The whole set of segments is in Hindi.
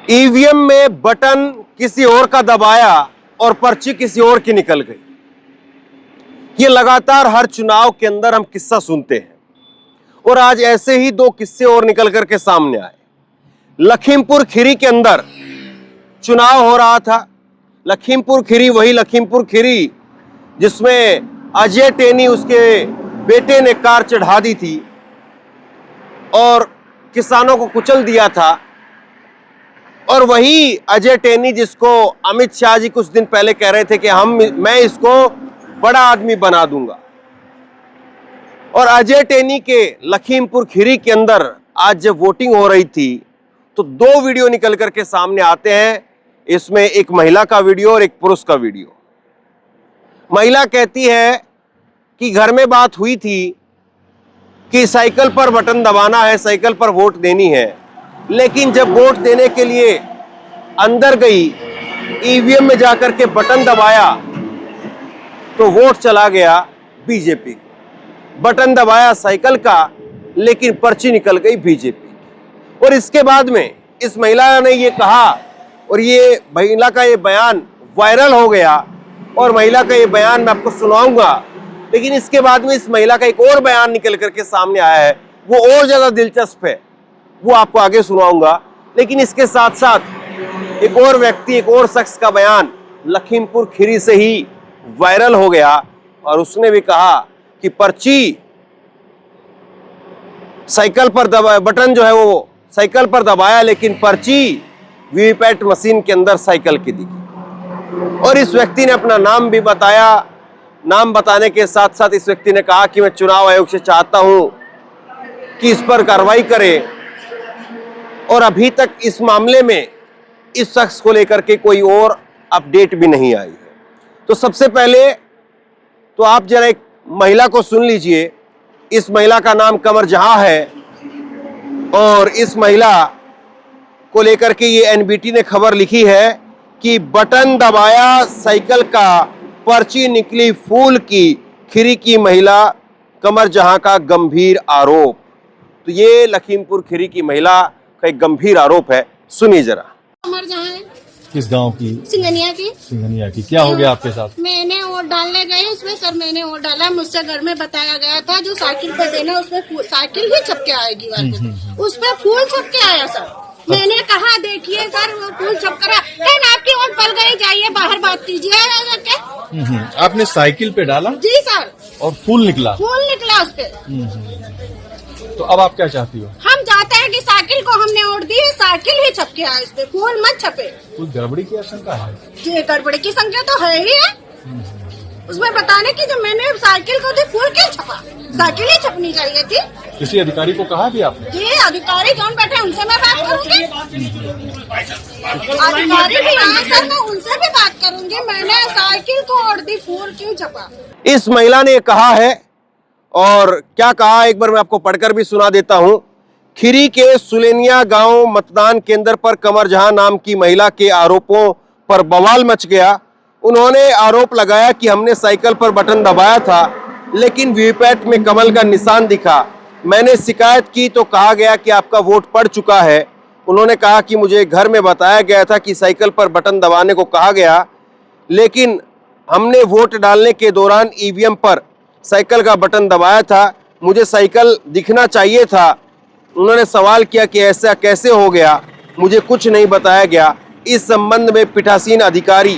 ईवीएम में बटन किसी और का दबाया और पर्ची किसी और की निकल गई। ये लगातार हर चुनाव के अंदर हम किस्सा सुनते हैं और आज ऐसे ही दो किस्से और निकल करके सामने आए। लखीमपुर खीरी के अंदर चुनाव हो रहा था। लखीमपुर खीरी वही लखीमपुर खीरी जिसमें अजय टेनी उसके बेटे ने कार चढ़ा दी थी और किसानों को कुचल दिया था। और वही अजय टेनी जिसको अमित शाह जी कुछ दिन पहले कह रहे थे कि मैं इसको बड़ा आदमी बना दूंगा। और अजय टेनी के लखीमपुर खीरी के अंदर आज जब वोटिंग हो रही थी तो दो वीडियो निकल करके सामने आते हैं। इसमें एक महिला का वीडियो और एक पुरुष का वीडियो। महिला कहती है कि घर में बात हुई थी कि साइकिल पर बटन दबाना है, साइकिल पर वोट देनी है, लेकिन जब वोट देने के लिए अंदर गई, ईवीएम में जाकर के बटन दबाया तो वोट चला गया बीजेपी। बटन दबाया साइकिल का, लेकिन पर्ची निकल गई बीजेपी। और इसके बाद में इस महिला ने ये कहा और ये महिला का ये बयान वायरल हो गया और महिला का ये बयान मैं आपको सुनाऊंगा। लेकिन इसके बाद में इस महिला का एक और बयान निकल करके सामने आया है, वो और ज्यादा दिलचस्प है, वो आपको आगे सुनाऊंगा। लेकिन इसके साथ साथ एक और व्यक्ति, एक और शख्स का बयान लखीमपुर खीरी से ही वायरल हो गया और उसने भी कहा कि पर्ची साइकिल पर दबाया, बटन जो है वो साइकिल पर दबाया, लेकिन पर्ची वीवीपैट मशीन के अंदर साइकिल की दिखी। और इस व्यक्ति ने अपना नाम भी बताया। नाम बताने के साथ साथ इस व्यक्ति ने कहा कि मैं चुनाव आयोग से चाहता हूं कि इस पर कार्रवाई करे। और अभी तक इस मामले में इस शख्स को लेकर के कोई और अपडेट भी नहीं आई है। तो सबसे पहले तो आप जरा एक महिला को सुन लीजिए। इस महिला का नाम कमर जहां है और इस महिला को लेकर के ये एनबीटी ने खबर लिखी है कि बटन दबाया साइकिल का, पर्ची निकली फूल की, खीरी की महिला कमर जहां का गंभीर आरोप। तो ये लखीमपुर खीरी की महिला का एक गंभीर आरोप है, सुनिए जरा। कमर जहां है। किस गांव की? सिंगनिया की। सिंघनिया की। क्या हो गया आपके साथ? मैंने वोट डालने गई उसमें सर, मैंने वोट डाला, मुझसे घर में बताया गया था जो साइकिल पे देना उसमें साइकिल ही छप के आएगी, उस पर फूल छप के आया सर। मैंने कहा देखिए सर वो फूल छप कर आपकी वोट पल गई, जाइए बाहर बात कीजिए। आपने साइकिल पे डाला? जी सर। और फूल निकला? फूल निकला उस पे। तो अब आप क्या चाहती हो? हम चाहते हैं कि साइकिल को हमने वोट दी, साइकिल ही छप के आए, उस पे फूल मत छपे। कुछ गड़बड़ी की आशंका है? जी गड़बड़ी की संख्या तो है ही है। उसमें बताने की जो मैंने साइकिल को दी, फूल क्यों छपा? साइकिल ही छपनी चाहिए थी। किसी अधिकारी को कहा भी आपने? जी अधिकारी कौन बैठे उनसे मैं बात करूंगी। अधिकारी भी आए सर, मैं उनसे भी बात करूंगी। मैंने साइकिल को वोट दी, फूल क्यों छपा? इस महिला ने कहा है और क्या कहा एक बार मैं आपको पढ़कर भी सुना देता हूं। खीरी के सुलेनिया गांव मतदान केंद्र पर कमर जहां नाम की महिला के आरोपों पर बवाल मच गया। उन्होंने आरोप लगाया कि हमने साइकिल पर बटन दबाया था, लेकिन वीवीपैट में कमल का निशान दिखा। मैंने शिकायत की तो कहा गया कि आपका वोट पड़ चुका है। उन्होंने कहा कि मुझे घर में बताया गया था कि साइकिल पर बटन दबाने को कहा गया, लेकिन हमने वोट डालने के दौरान ईवीएम पर साइकिल का बटन दबाया था, मुझे साइकिल दिखना चाहिए था। उन्होंने सवाल किया कि ऐसा कैसे हो गया, मुझे कुछ नहीं बताया गया। इस संबंध में पीठासीन अधिकारी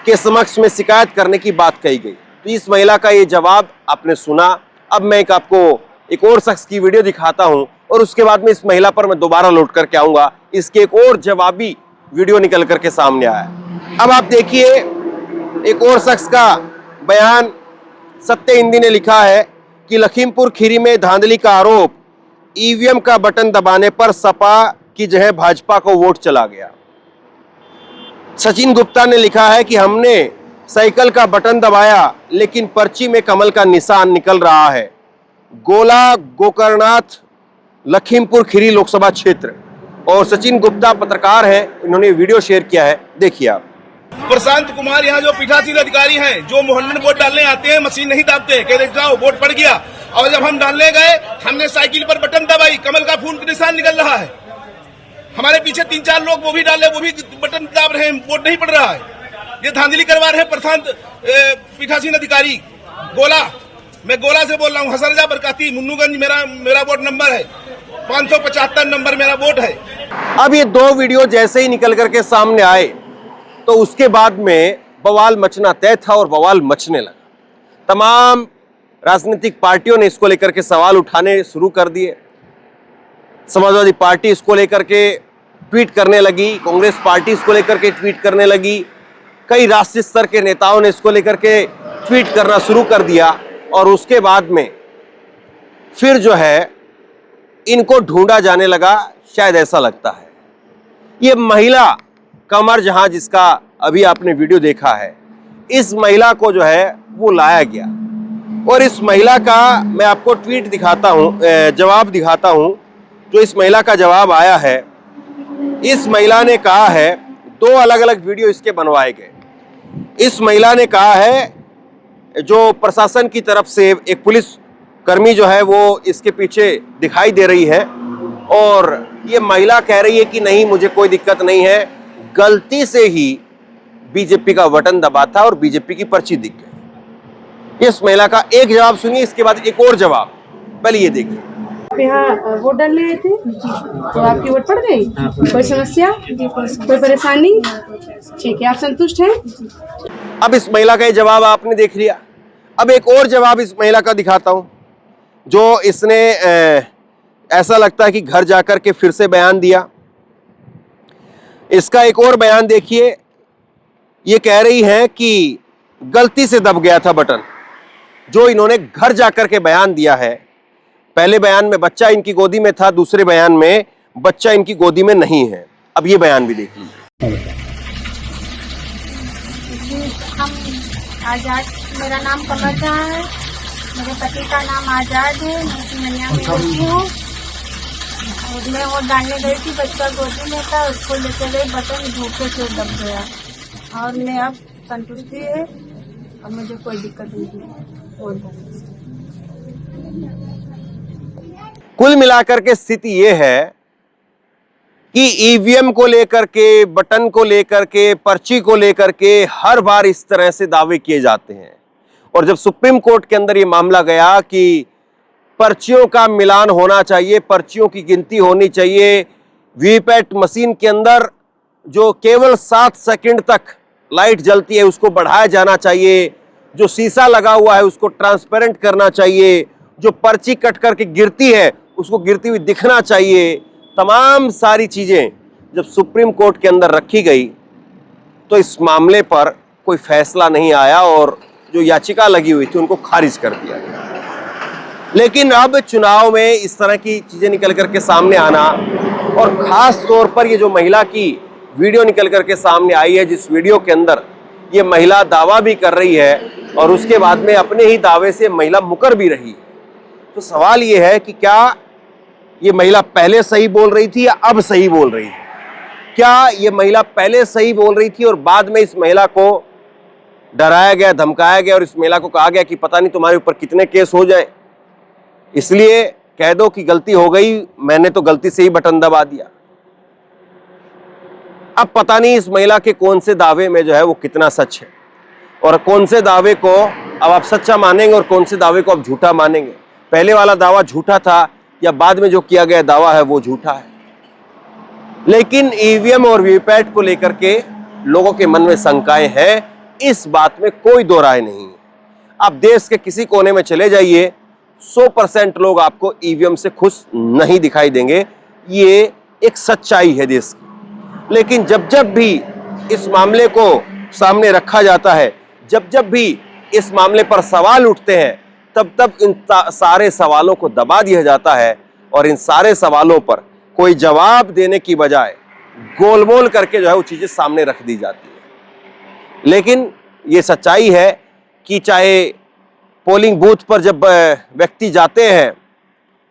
के समक्ष में शिकायत करने की बात कही गई। तो इस महिला का ये जवाब आपने सुना। अब मैं आपको एक और शख्स की वीडियो दिखाता हूं और उसके बाद में इस महिला पर मैं दोबारा लौट करके आऊंगा। इसके एक और जवाबी वीडियो निकल करके सामने आया। अब आप देखिए एक और शख्स का बयान। सत्य हिंदी ने लिखा है कि लखीमपुर खीरी में धांधली का आरोप, ईवीएम का बटन दबाने पर सपा की जगह भाजपा को वोट चला गया। सचिन गुप्ता ने लिखा है कि हमने साइकिल का बटन दबाया, लेकिन पर्ची में कमल का निशान निकल रहा है। गोला गोकर्णनाथ, लखीमपुर खीरी लोकसभा क्षेत्र। और सचिन गुप्ता पत्रकार है, इन्होंने वीडियो शेयर किया है, देखिए आप। प्रशांत कुमार यहाँ जो पीठासीन अधिकारी हैं, जो मोहल्ले में वोट डालने आते हैं, मशीन नहीं दाबते, कहते जाओ वोट पड़ गया। और जब हम डालने गए, हमने साइकिल पर बटन दबाई, कमल का फूल का निशान निकल रहा है। हमारे पीछे 3-4 लोग वो भी डाले, वो भी बटन दाब रहे हैं, वोट नहीं पड़ रहा है। ये धांधली करवा रहे हैं प्रशांत पीठासीन अधिकारी गोला। मैं गोला से बोल रहा हूँ, हसरजा बरकाती, मुन्नूगंज मेरा वोट नंबर है, 575 नंबर मेरा वोट है। अब ये दो वीडियो जैसे ही निकल करके सामने आए तो उसके बाद में बवाल मचना तय था और बवाल मचने लगा। तमाम राजनीतिक पार्टियों ने इसको लेकर के सवाल उठाने शुरू कर दिए। समाजवादी पार्टी इसको लेकर के ट्वीट करने लगी, कांग्रेस पार्टी इसको लेकर के ट्वीट करने लगी, कई राष्ट्रीय स्तर के नेताओं ने इसको लेकर के ट्वीट करना शुरू कर दिया। और उसके बाद में फिर जो है इनको ढूंढा जाने लगा, शायद ऐसा लगता है। ये महिला कमर जहां जिसका अभी आपने वीडियो देखा है, इस महिला को जो है वो लाया गया और इस महिला का मैं आपको ट्वीट दिखाता हूं, जवाब दिखाता हूं जो इस महिला का जवाब आया है। इस महिला ने कहा है, दो अलग अलग वीडियो इसके बनवाए गए। इस महिला ने कहा है जो प्रशासन की तरफ से एक पुलिस कर्मी जो है वो इसके पीछे दिखाई दे रही है और ये महिला कह रही है कि नहीं मुझे कोई दिक्कत नहीं है, गलती से ही बीजेपी का बटन दबा था और बीजेपी की पर्ची दिख गई। इस महिला का एक जवाब सुनिए, इसके बाद एक और जवाब। पहले ये देखिए। आप यहाँ वोट डालने आए थे तो आपकी वोट पड़ गई? कोई समस्या, कोई परेशानी? ठीक है, आप संतुष्ट हैं? अब इस महिला का ये जवाब आपने देख लिया। अब एक और जवाब इस महिला का दिखाता हूं जो इसने ऐसा लगता है कि घर जाकर के फिर से बयान दिया। इसका एक और बयान देखिए। ये कह रही है कि गलती से दब गया था बटन, जो इन्होंने घर जाकर के बयान दिया है। पहले बयान में बच्चा इनकी गोदी में था, दूसरे बयान में बच्चा इनकी गोदी में नहीं है। अब ये बयान भी देख लीजिए। हम आजाद, मेरा नाम कमर जहाँ है, मेरे पति का नाम आजाद है, मैं सिमरिया में रहती हूँ। और मैं वोट डालने गई थी, बच्चा गोदी में था, उसको लेके गई, बटन धोखे से दब गया और मैं अब संतुष्टि है और मुझे कोई दिक्कत नहीं है वोट डालने से। कुल मिलाकर के स्थिति यह है कि ईवीएम को लेकर के, बटन को लेकर के, पर्ची को लेकर के हर बार इस तरह से दावे किए जाते हैं। और जब सुप्रीम कोर्ट के अंदर ये मामला गया कि पर्चियों का मिलान होना चाहिए, पर्चियों की गिनती होनी चाहिए, वीवीपैट मशीन के अंदर जो केवल 7 सेकंड तक लाइट जलती है उसको बढ़ाया जाना चाहिए, जो शीशा लगा हुआ है उसको ट्रांसपेरेंट करना चाहिए, जो पर्ची कट करके गिरती है उसको गिरती हुई दिखना चाहिए, तमाम सारी चीजें जब सुप्रीम कोर्ट के अंदर रखी गई तो इस मामले पर कोई फैसला नहीं आया और जो याचिका लगी हुई थी उनको खारिज कर दिया गया। लेकिन अब चुनाव में इस तरह की चीजें निकल करके सामने आना और खास तौर पर ये जो महिला की वीडियो निकल करके सामने आई है, जिस वीडियो के अंदर ये महिला दावा भी कर रही है और उसके बाद में अपने ही दावे से महिला मुकर भी रही है, तो सवाल ये है कि क्या ये महिला पहले सही बोल रही थी या अब सही बोल रही है? क्या ये महिला पहले सही बोल रही थी और बाद में इस महिला को डराया गया, धमकाया गया और इस महिला को कहा गया कि पता नहीं तुम्हारे ऊपर कितने केस हो जाए, इसलिए कह दो कि गलती हो गई, मैंने तो गलती से ही बटन दबा दिया। अब पता नहीं इस महिला के कौन से दावे में जो है वो कितना सच है और कौन से दावे को अब आप सच्चा मानेंगे और कौन से दावे को आप झूठा मानेंगे। पहले वाला दावा झूठा था या बाद में जो किया गया दावा है वो झूठा है। लेकिन ईवीएम और वीवीपैट को लेकर के लोगों के मन में शंकाएं हैं, इस बात में कोई दो राय नहीं है। आप देश के किसी कोने में चले जाइए, 100% लोग आपको ईवीएम से खुश नहीं दिखाई देंगे, ये एक सच्चाई है देश की। लेकिन जब जब भी इस मामले को सामने रखा जाता है, जब जब भी इस मामले पर सवाल उठते हैं, तब तब इन सारे सवालों को दबा दिया जाता है और इन सारे सवालों पर कोई जवाब देने की बजाय गोलमोल करके जो है वो चीजें सामने रख दी जाती है। लेकिन ये सच्चाई है कि चाहे पोलिंग बूथ पर जब व्यक्ति जाते हैं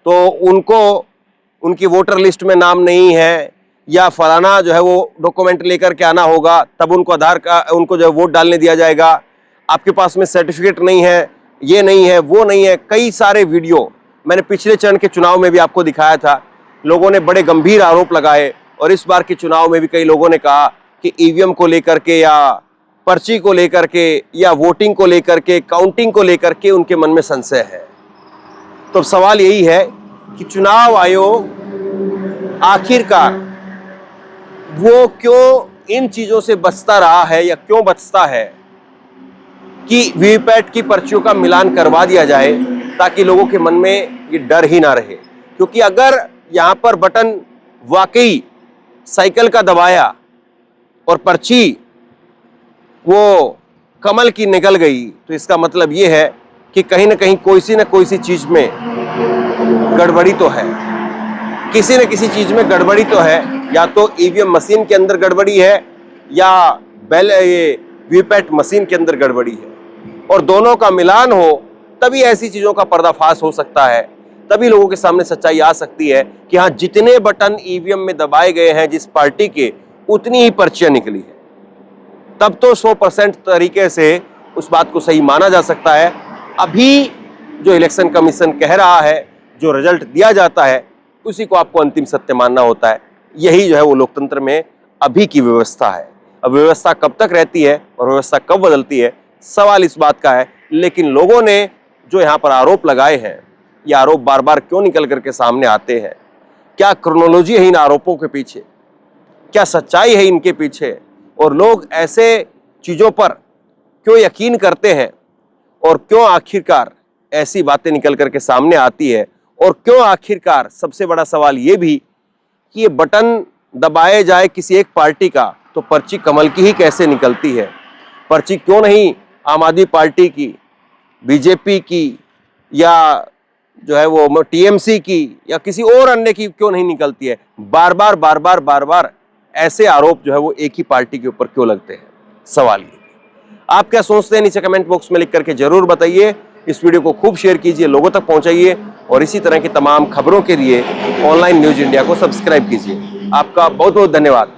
तो उनको उनकी वोटर लिस्ट में नाम नहीं है या फलाना जो है वो डॉक्यूमेंट लेकर के आना होगा, तब उनको उनको जो है वोट डालने दिया जाएगा। आपके पास में सर्टिफिकेट नहीं है, ये नहीं है, वो नहीं है। कई सारे वीडियो मैंने पिछले चरण के चुनाव में भी आपको दिखाया था। लोगों ने बड़े गंभीर आरोप लगाए और इस बार के चुनाव में भी कई लोगों ने कहा कि ईवीएम को लेकर के या पर्ची को लेकर के या वोटिंग को लेकर के, काउंटिंग को लेकर के उनके मन में संशय है। तो अब सवाल यही है कि चुनाव आयोग आखिरकार वो क्यों इन चीजों से बचता रहा है या क्यों बचता है कि वीवीपैट की पर्चियों का मिलान करवा दिया जाए ताकि लोगों के मन में ये डर ही ना रहे। क्योंकि अगर यहां पर बटन वाकई साइकिल का दबाया और पर्ची वो कमल की निकल गई तो इसका मतलब ये है कि कहीं ना कहीं कोई सी चीज में गड़बड़ी तो है, किसी न किसी चीज में गड़बड़ी तो है। या तो ईवीएम मशीन के अंदर गड़बड़ी है या ये वीवीपैट मशीन के अंदर गड़बड़ी है, और दोनों का मिलान हो तभी ऐसी चीजों का पर्दाफाश हो सकता है, तभी लोगों के सामने सच्चाई आ सकती है कि हाँ, जितने बटन ईवीएम में दबाए गए हैं जिस पार्टी के, उतनी ही पर्चियां निकली है। तब तो 100% तरीके से उस बात को सही माना जा सकता है। अभी जो इलेक्शन कमीशन कह रहा है, जो रिजल्ट दिया जाता है, उसी को आपको अंतिम सत्य मानना होता है। यही जो है वो लोकतंत्र में अभी की व्यवस्था है। अब व्यवस्था कब तक रहती है और व्यवस्था कब बदलती है, सवाल इस बात का है। लेकिन लोगों ने जो यहाँ पर आरोप लगाए हैं, ये आरोप बार बार क्यों निकल करके सामने आते हैं? क्या क्रोनोलॉजी है इन आरोपों के पीछे? क्या सच्चाई है इनके पीछे? और लोग ऐसे चीजों पर क्यों यकीन करते हैं? और क्यों आखिरकार ऐसी बातें निकल करके सामने आती है? और क्यों आखिरकार सबसे बड़ा सवाल ये भी कि ये बटन दबाए जाए किसी एक पार्टी का तो पर्ची कमल की ही कैसे निकलती है? पर्ची क्यों नहीं आम आदमी पार्टी की, बीजेपी की, या जो है वो टीएमसी की, या किसी और अन्य की क्यों नहीं निकलती है? बार बार ऐसे आरोप जो है वो एक ही पार्टी के ऊपर क्यों लगते हैं? सवाल ये। आप क्या सोचते हैं नीचे कमेंट बॉक्स में लिख करके जरूर बताइए। इस वीडियो को खूब शेयर कीजिए, लोगों तक पहुंचाइए, और इसी तरह की तमाम खबरों के लिए ऑनलाइन न्यूज इंडिया को सब्सक्राइब कीजिए। आपका बहुत बहुत धन्यवाद।